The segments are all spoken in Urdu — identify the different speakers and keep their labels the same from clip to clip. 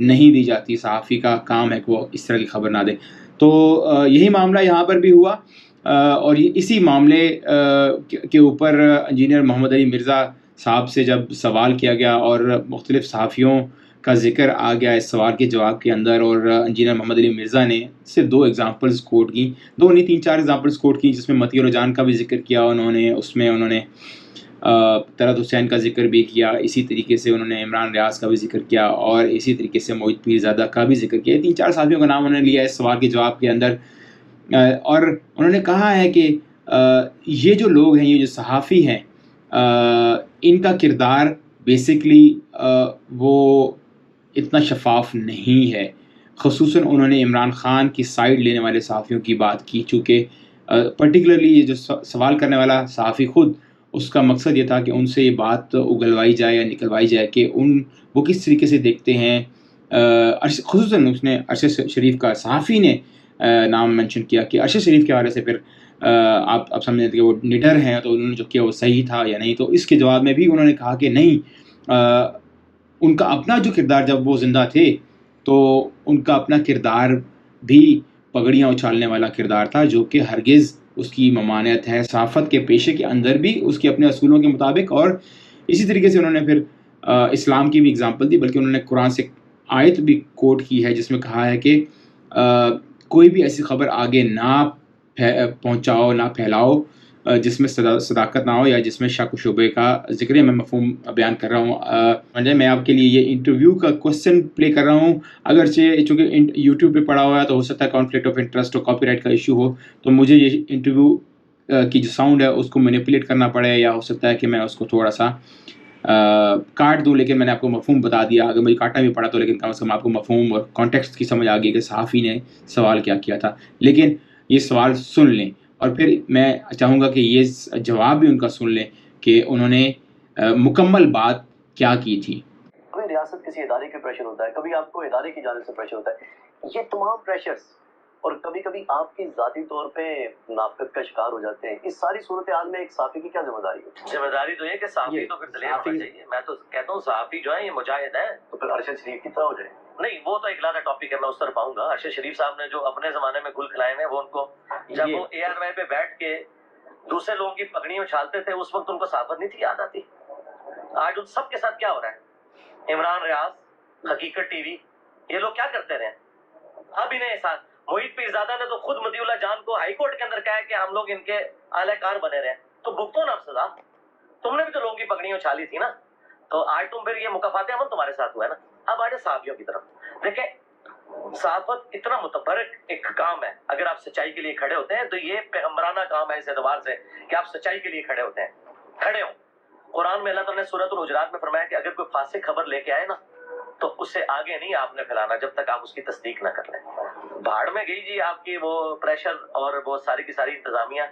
Speaker 1: نہیں دی جاتی. صحافی کا کام ہے کہ وہ اس طرح کی خبر نہ دے. تو یہی معاملہ یہاں پر بھی ہوا, اور اسی معاملے کے اوپر انجینئر محمد علی مرزا صاحب سے جب سوال کیا گیا اور مختلف صحافیوں کا ذکر آ گیا اس سوال کے جواب کے اندر, اور انجینئر محمد علی مرزا نے صرف 2 ایگزامپلز کوٹ کی, 2 نہیں 3-4 ایگزامپلز کوٹ کی, جس میں متی رجان کا بھی ذکر کیا انہوں نے, اس میں انہوں نے طلعت حسین کا ذکر بھی کیا, اسی طریقے سے انہوں نے عمران ریاض کا بھی ذکر کیا, اور اسی طریقے سے موحد پیرزادہ کا بھی ذکر کیا. 3-4 صحافیوں کا نام انہوں نے لیا اس سوال کے جواب کے اندر, اور انہوں نے کہا ہے کہ یہ جو لوگ ہیں, یہ جو صحافی ہیں, ان کا کردار بیسکلی وہ اتنا شفاف نہیں ہے. خصوصاً انہوں نے عمران خان کی سائیڈ لینے والے صحافیوں کی بات کی, چونکہ پرٹیکولرلی یہ جو سوال کرنے والا صحافی خود, اس کا مقصد یہ تھا کہ ان سے یہ بات اگلوائی جائے یا نکلوائی جائے کہ وہ کس طریقے سے دیکھتے ہیں. خصوصاً اس نے ارشد شریف کا, صحافی نے نام منشن کیا کہ ارشد شریف کے حوالے سے پھر آپ سمجھیں کہ وہ نڈر ہیں, تو انہوں نے جو کیا وہ صحیح تھا یا نہیں. تو اس کے جواب میں بھی انہوں نے کہا کہ نہیں, ان کا اپنا جو کردار جب وہ زندہ تھے تو ان کا اپنا کردار بھی پگڑیاں اچھالنے والا کردار تھا, جو کہ ہرگز اس کی ممانعت ہے. صحافت کے پیشے کے اندر بھی اس کے اپنے اصولوں کے مطابق, اور اسی طریقے سے انہوں نے پھر اسلام کی بھی اگزامپل دی, بلکہ انہوں نے قرآن سے آیت بھی کوٹ کی ہے جس میں کہا ہے کہ کوئی بھی ایسی خبر آگے نہ پہنچاؤ, نہ پھیلاؤ جس میں صداقت نہ ہو یا جس میں شک و شبے کا ذکر ہے. میں مفہوم بیان کر رہا ہوں. میں آپ کے لیے یہ انٹرویو کا کوسچن پلے کر رہا ہوں, اگرچہ چونکہ یوٹیوب پہ پڑا ہوا ہے تو ہو سکتا ہے کانفلکٹ آف انٹرسٹ اور کاپی رائٹ کا ایشو ہو, تو مجھے یہ انٹرویو کی جو ساؤنڈ ہے اس کو مینیپولیٹ کرنا پڑے, یا ہو سکتا ہے کہ میں اس کو تھوڑا سا کاٹ دوں. لیکن میں نے آپ کو مفہوم بتا دیا, اگر مجھے کاٹنا بھی پڑا تو لیکن کم از کم آپ کو مفہوم اور کانٹیکسٹ کی سمجھ آ گئی کہ صحافی نے سوال کیا تھا. لیکن یہ سوال سن لیں, اور پھر میں چاہوں گا کہ یہ جواب بھی ان کا سن لیں کہ انہوں نے مکمل بات کیا کی تھی.
Speaker 2: کوئی ریاست کسی ادارے کے پریشر ہوتا ہے, کبھی آپ کو ادارے کی جانب سے پریشر ہوتا ہے, یہ تمام پریشرز, اور کبھی کبھی آپ کی ذاتی طور پہ منافقت کا شکار ہو جاتے ہیں. اس ساری صورتحال میں ایک صحافی کی کیا ذمہ داری ہے؟
Speaker 3: ذمہ داری تو یہ کہ صحافی تو پھر دلیر ہونا چاہیے. میں تو کہتا ہوں صحافی جو ہے یہ مجاہد ہیں.
Speaker 2: تو پھر ارشد شریف کی طرح ہو جائے.
Speaker 3: نہیں, وہ تو ایک علیحدہ ٹاپک ہے, میں اس طرف آؤں گا. ارشد شریف صاحب نے جو اپنے زمانے میں گل کھلائے ہیں, وہ ان کو جب وہ اے آر وائی پہ بیٹھ کے دوسرے لوگوں کی پگڑیاں اچھالتے تھے, اس وقت ان کو صحافت نہیں تھی یاد آتی. آج ان سب کے ساتھ کیا ہو رہا ہے؟ عمران ریاض, حقیقت ٹی وی, یہ لوگ کیا کرتے رہے ہیں؟ اب انہیں احساس, موحد پیرزادہ نے تو خود مدی اللہ جان کو ہائی کورٹ کے اندر کہا ہے کہ ہم لوگ ان کے اعلی کار بنے رہے, تو بھگتو نا سزا. تم نے بھی تو لوگوں کی پگڑیاں اچھالی تھی نا, تو آج تم پھر یہ مکافات عمل تمہارے ساتھ ہوا ہے نا. اب آج صحافیوں کی طرف دیکھیں, صحافت اتنا متبرک ایک کام ہے. اگر آپ سچائی کے لیے کھڑے ہوتے ہیں تو یہ پیغمبرانہ کام ہے اس اعتبار سے کہ آپ سچائی کے لیے کھڑے ہوتے ہیں, کھڑے ہوں. قرآن میں اللہ تعالیٰ نے سورۃ الحجرات میں فرمایا کہ اگر کوئی فاسق خبر لے کے آئے نا تو اس سے آگے نہیں آپ نے پھیلانا جب تک آپ اس کی تصدیق نہ کر لیں. بھاڑ میں گئی جی آپ کی وہ پریشر اور وہ ساری کی ساری انتظامیہ,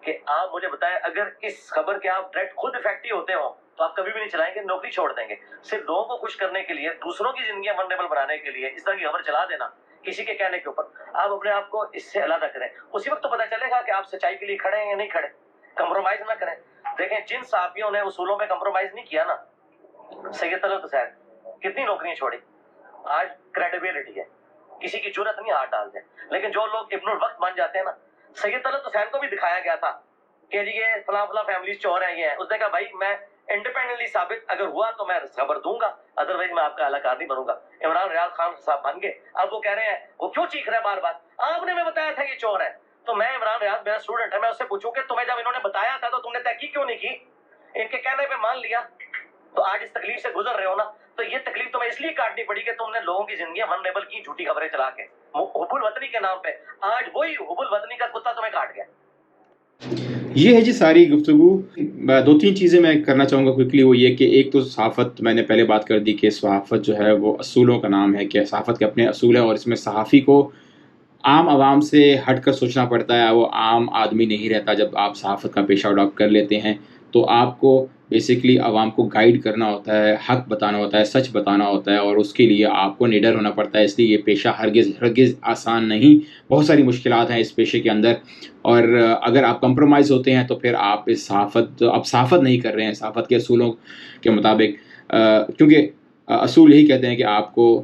Speaker 3: کہ آپ مجھے بتائیں اگر اس خبر کے آپ ڈائریکٹ خود افیکٹو ہوتے ہوں تو آپ کبھی بھی نہیں چلائیں گے, نوکری چھوڑ دیں گے. صرف لوگوں کو خوش کرنے کے لیے, دوسروں کی زندگیاں ونڈیبل بنانے کے لیے اس طرح کی خبر چلا دینا کسی کے کہنے کے اوپر, آپ اپنے آپ کو اس سے علیحدہ کریں. اسی وقت تو پتہ چلے گا کہ آپ سچائی کے لیے کھڑے ہیں یا نہیں کھڑے. کمپرومائز نہ کریں. دیکھیں جن صحافیوں نے اصولوں میں کمپرومائز نہیں کیا نا, سید طلعت حسین کتنی نوکریاں چھوڑی, آج کریڈیبلٹی ہے, کسی کی جرأت نہیں ہاتھ ڈال دیں. لیکن جو لوگ ابن الوقت مان جاتے ہیں نا, سید طلعت حسین کو بھی دکھایا گیا تھا کہ یہ فلاں فلاں فیملیز چور ہیں, یہ ہیں. اس نے کہا بھائی میں انڈیپینڈنٹلی ثابت اگر ہوا تو میں خبر دوں گا, ادروائز میں آپ کا اعلی کار نہیں بنوں گا. عمران ریاض خان صاحب بن گئے, اب وہ کہہ رہے ہیں وہ کیوں چیخ رہے ہیں بار بار, آپ نے میں بتایا تھا یہ چور ہے. تو میں عمران ریاض میرا اسٹوڈنٹ ہے, میں اس سے پوچھوں کہ تمہیں جب انہوں نے بتایا تھا تو تم نے تحقیق کیوں نہیں کی, ان کے کہنے پہ مان لیا. تو آج اس تکلیف سے گزر رہے ہو نا, تو یہ تکلیف تمہیں اس لیے کاٹنی پڑی کہ تم نے لوگوں کی زندگیاں ونڈیبل کی جھوٹی خبریں چلا کے حب الوطنی کے نام پہ. آج وہی حب الوطنی کا کتا تمہیں کاٹ گیا.
Speaker 1: یہ ہے جی ساری گفتگو. 2-3 چیزیں میں کرنا چاہوں گا کوئکلی, وہ یہ کہ ایک تو صحافت, میں نے پہلے بات کر دی کہ صحافت جو ہے وہ اصولوں کا نام ہے, کہ صحافت کے اپنے اصول ہیں, اور اس میں صحافی کو عام عوام سے ہٹ کر سوچنا پڑتا ہے. وہ عام آدمی نہیں رہتا. جب آپ صحافت کا پیشہ اڈاپٹ کر لیتے ہیں تو آپ کو بیسکلی عوام کو گائیڈ کرنا ہوتا ہے, حق بتانا ہوتا ہے, سچ بتانا ہوتا ہے, اور اس کے لیے آپ کو نڈر ہونا پڑتا ہے. اس لیے یہ پیشہ ہرگز آسان نہیں, بہت ساری مشکلات ہیں اس پیشے کے اندر. اور اگر آپ کمپرومائز ہوتے ہیں تو پھر آپ اس صحافت نہیں کر رہے ہیں صحافت کے اصولوں کے مطابق, کیونکہ اصول یہی کہتے ہیں کہ آپ کو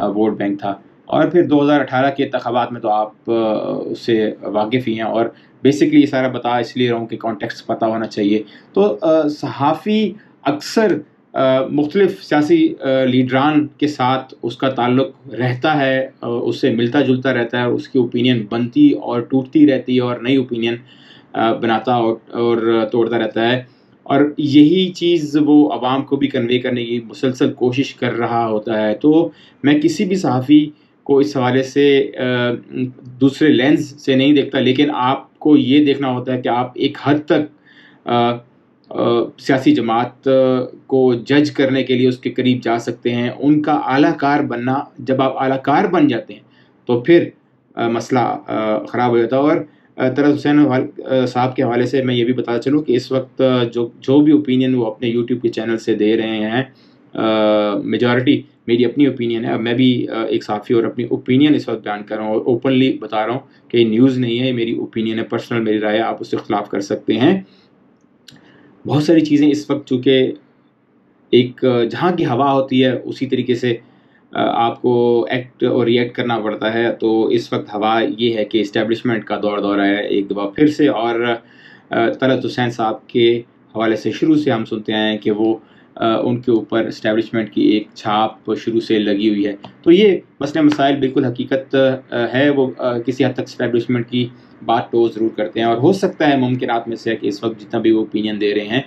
Speaker 1: ووٹ بینک تھا. اور پھر 2018 کے انتخابات میں تو آپ اس سے واقف ہی ہیں, اور بیسکلی یہ سارا بتا اس لیے رہا ہوں کہ کانٹیکسٹ پتہ ہونا چاہیے. تو صحافی اکثر مختلف سیاسی لیڈران کے ساتھ اس کا تعلق رہتا ہے, اس سے ملتا جلتا رہتا ہے, اور اس کی اوپینین بنتی اور ٹوٹتی رہتی ہے, اور نئی اوپینین بناتا اور توڑتا رہتا ہے. اور یہی چیز وہ عوام کو بھی کنوے کرنے کی مسلسل کوشش کر رہا ہوتا ہے. تو میں کسی بھی صحافی کو اس حوالے سے دوسرے لینز سے نہیں دیکھتا, لیکن آپ کو یہ دیکھنا ہوتا ہے کہ آپ ایک حد تک سیاسی جماعت کو جج کرنے کے لیے اس کے قریب جا سکتے ہیں. ان کا اعلیٰ کار بننا, جب آپ اعلیٰ کار بن جاتے ہیں تو پھر مسئلہ خراب ہو جاتا ہے. اور طلعت حسین صاحب کے حوالے سے میں یہ بھی بتاتا چلوں کہ اس وقت جو بھی اوپینین وہ اپنے یوٹیوب کے چینل سے دے رہے ہیں, میجورٹی میری اپنی اوپینین ہے. اب میں بھی ایک صحافی اور اپنی اوپینین اس وقت بیان کر رہا ہوں, اور اوپنلی بتا رہا ہوں کہ یہ نیوز نہیں ہے, یہ میری اوپینین ہے, پرسنل میری رائے ہے, آپ اس سے اختلاف کر سکتے ہیں. بہت ساری چیزیں اس وقت چونکہ ایک جہاں کی ہوا ہوتی ہے اسی طریقے سے آپ کو ایکٹ اور ری ایکٹ کرنا پڑتا ہے. تو اس وقت ہوا یہ ہے کہ اسٹیبلشمنٹ کا دورہ ہے ایک دفعہ پھر سے, اور طلعت حسین صاحب کے حوالے سے شروع سے ہم سنتے ہیں کہ وہ ان کے اوپر اسٹیبلشمنٹ کی ایک چھاپ شروع سے لگی ہوئی ہے. تو یہ مسئلہ مسائل بالکل حقیقت ہے, وہ کسی حد تک اسٹیبلشمنٹ کی بات تو ضرور کرتے ہیں, اور ہو سکتا ہے ممکنات میں سے کہ اس وقت جتنا بھی وہ اوپینین دے رہے ہیں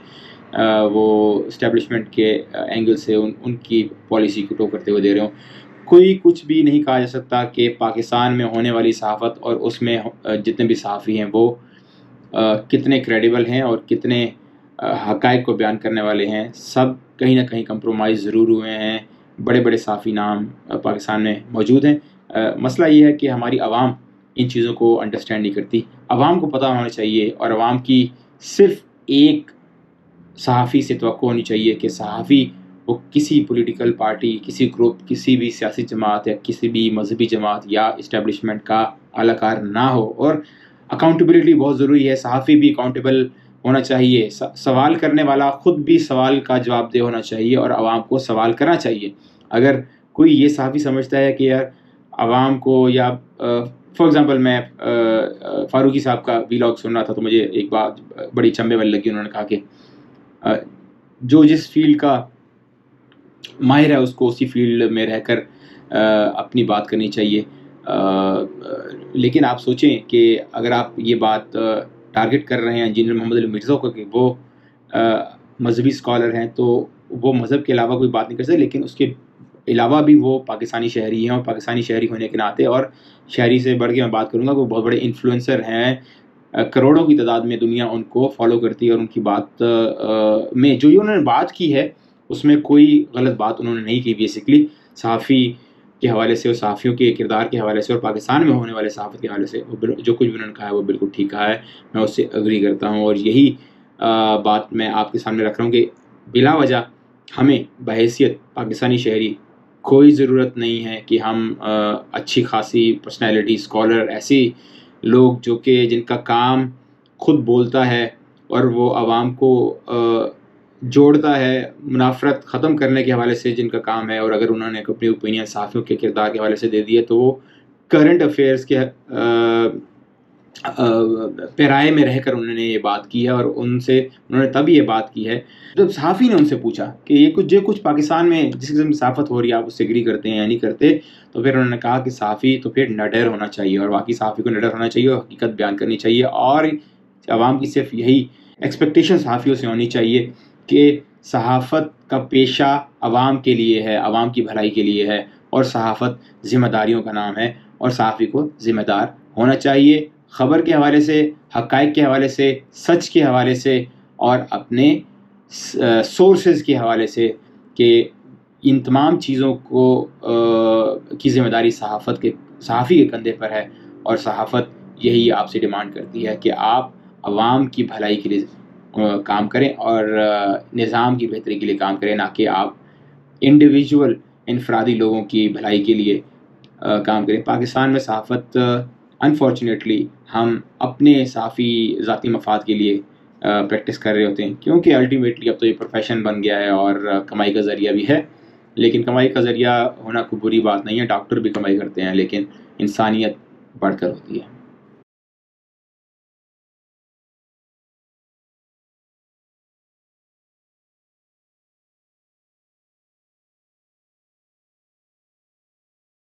Speaker 1: وہ اسٹیبلشمنٹ کے اینگل سے ان کی پالیسی کو ٹو کرتے ہوئے دے رہے ہوں. کوئی کچھ بھی نہیں کہا جا سکتا کہ پاکستان میں ہونے والی صحافت اور اس میں جتنے بھی صحافی ہیں وہ کتنے کریڈیبل ہیں اور کتنے حقائق کو بیان کرنے والے ہیں. سب کہیں نہ کہیں کمپرومائز ضرور ہوئے ہیں. بڑے بڑے صحافی نام پاکستان میں موجود ہیں. مسئلہ یہ ہے کہ ہماری عوام ان چیزوں کو انڈرسٹینڈ نہیں کرتی. عوام کو پتہ ہونا چاہیے, اور عوام کی صرف ایک صحافی سے توقع ہونی چاہیے کہ صحافی وہ کسی پولیٹیکل پارٹی, کسی گروپ, کسی بھی سیاسی جماعت یا کسی بھی مذہبی جماعت یا اسٹیبلشمنٹ کا اعلی کار نہ ہو. اور اکاؤنٹیبلٹی بہت ضروری ہے. صحافی بھی اکاؤنٹیبل ہونا چاہیے, سوال کرنے والا خود بھی سوال کا جواب دہ ہونا چاہیے, اور عوام کو سوال کرنا چاہیے. اگر کوئی یہ صحافی سمجھتا ہے کہ یار عوام کو, یا فار ایگزامپل میں فاروقی صاحب کا ویلاگ سن رہا تھا تو مجھے ایک بات بڑی چمبے والی لگی. انہوں نے کہا کہ جو جس فیلڈ کا ماہر ہے اس کو اسی فیلڈ میں رہ کر اپنی بات کرنی چاہیے. لیکن آپ سوچیں کہ اگر آپ یہ بات ٹارگٹ کر رہے ہیں انجینئر محمد علی مرزا کو کہ وہ مذہبی اسکالر ہیں, تو وہ مذہب کے علاوہ کوئی بات نہیں کر سکتے, لیکن اس کے علاوہ بھی وہ پاکستانی شہری ہیں, اور پاکستانی شہری ہونے کے ناطے, اور شہری سے بڑھ کے میں بات کروں گا, وہ بہت بڑے انفلوئنسر ہیں. کروڑوں کی تعداد میں دنیا ان کو فالو کرتی ہے, اور ان کی بات میں جو انہوں نے بات کی ہے اس میں کوئی غلط بات انہوں نے نہیں کی. بیسکلی صحافی کے حوالے سے اور صحافیوں کے کردار کے حوالے سے اور پاکستان میں ہونے والے صحافت کے حوالے سے جو کچھ بھی انہوں نے کہا ہے وہ بالکل ٹھیک کہا ہے, میں اس سے اگری کرتا ہوں. اور یہی بات میں آپ کے سامنے رکھ رہا ہوں کہ بلا وجہ ہمیں بحیثیت پاکستانی شہری کوئی ضرورت نہیں ہے کہ ہم اچھی خاصی پرسنالٹی, اسکالر, ایسی لوگ جو کہ جن کا کام خود بولتا ہے اور وہ عوام کو جوڑتا ہے, منافرت ختم کرنے کے حوالے سے جن کا کام ہے, اور اگر انہوں نے اپنی اوپینین صحافیوں کے کردار کے حوالے سے دے دی ہے تو وہ کرنٹ افیئرس کے پیرائے میں رہ کر انہوں نے یہ بات کی ہے, اور انہوں نے تب یہ بات کی ہے جب صحافی نے ان سے پوچھا کہ یہ کچھ پاکستان میں جس قسم کی صحافت ہو رہی ہے آپ اس سے اگری کرتے ہیں یا نہیں کرتے. تو پھر انہوں نے کہا کہ صحافی تو پھر نڈر ہونا چاہیے, اور واقعی صحافی کو نڈر ہونا چاہیے اور حقیقت بیان کرنی چاہیے. اور عوام کی صرف یہی ایکسپیکٹیشن صحافیوں سے ہونی چاہیے کہ صحافت کا پیشہ عوام کے لیے ہے, عوام کی بھلائی کے لیے ہے, اور صحافت ذمہ داریوں کا نام ہے, اور صحافی کو ذمہ دار ہونا چاہیے خبر کے حوالے سے, حقائق کے حوالے سے, سچ کے حوالے سے, اور اپنے سورسز کے حوالے سے, کہ ان تمام چیزوں کو کی ذمہ داری صحافی کے کندھے پر ہے. اور صحافت یہی آپ سے ڈیمانڈ کرتی ہے کہ آپ عوام کی بھلائی کے لیے کام کریں اور نظام کی بہتری کے لیے کام کریں, نہ کہ آپ انڈیویجول انفرادی لوگوں کی بھلائی کے لیے کام کریں. پاکستان میں صحافت انفارچونیٹلی ہم اپنے صحافی ذاتی مفاد کے لیے پریکٹس کر رہے ہوتے ہیں, کیونکہ الٹیمیٹلی اب تو یہ پروفیشن بن گیا ہے اور کمائی کا ذریعہ بھی ہے. لیکن کمائی کا ذریعہ ہونا کوئی بری بات نہیں ہے، ڈاکٹر بھی کمائی کرتے ہیں، لیکن انسانیت بڑھ کر ہوتی ہے.